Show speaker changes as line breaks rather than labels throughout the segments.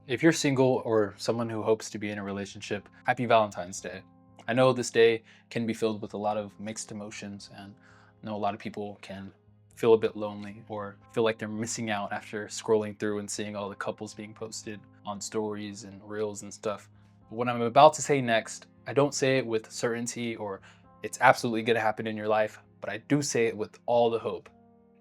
If you're single or someone who hopes to be in a relationship, happy Valentine's Day. I know this day can be filled with a lot of mixed emotions, and I know a lot of people can feel a bit lonely or feel like they're missing out after scrolling through and seeing all the couples being posted on stories and reels and stuff. But what I'm about to say next, I don't say it with certainty or it's absolutely going to happen in your life, but I do say it with all the hope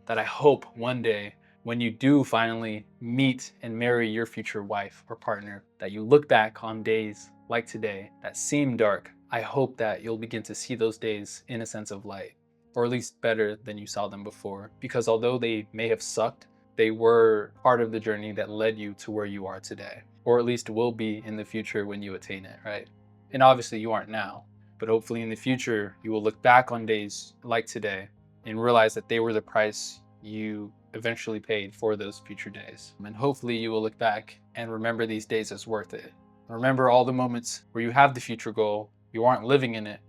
that I hope one day when you do finally meet and marry your future wife or partner, that you look back on days like today that seem dark. I hope that you'll begin to see those days in a sense of light, or at least better than you saw them before. Because although they may have sucked, they were part of the journey that led you to where you are today, or at least will be in the future when you attain it, right? And obviously you aren't now, but hopefully in the future you will look back on days like today and realize that they were the price you eventually paid for those future days. And hopefully you will look back and remember these days as worth it. Remember all the moments where you have the future goal, you aren't living in it,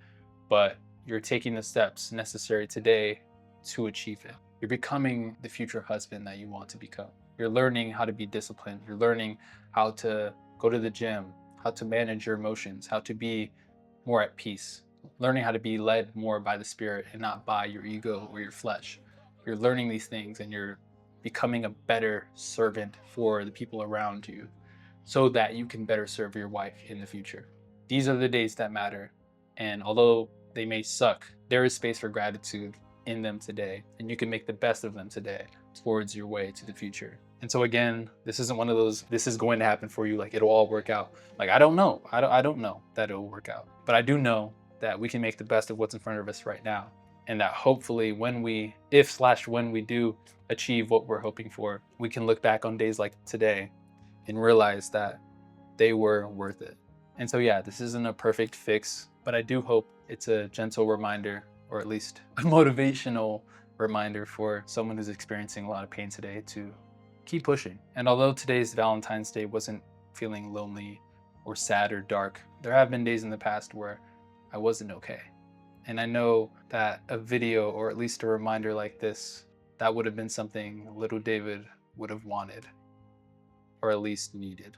but you're taking the steps necessary today to achieve it. You're becoming the future husband that you want to become. You're learning how to be disciplined. You're learning how to go to the gym, how to manage your emotions, how to be more at peace, learning how to be led more by the Spirit and not by your ego or your flesh. You're learning these things and you're becoming a better servant for the people around you so that you can better serve your wife in the future. These are the days that matter. And although they may suck, there is space for gratitude in them today. And you can make the best of them today towards your way to the future. And so again, this isn't one of those, this is going to happen for you, like it'll all work out. Like, I don't know. I don't know that it'll work out. But I do know that we can make the best of what's in front of us right now. And that hopefully when we do achieve what we're hoping for, we can look back on days like today and realize that they were worth it. And so yeah, this isn't a perfect fix, but I do hope it's a gentle reminder, or at least a motivational reminder for someone who's experiencing a lot of pain today to keep pushing. And although today's Valentine's Day wasn't feeling lonely or sad or dark, there have been days in the past where I wasn't okay. And I know that a video, or at least a reminder like this, that would have been something little David would have wanted, or at least needed.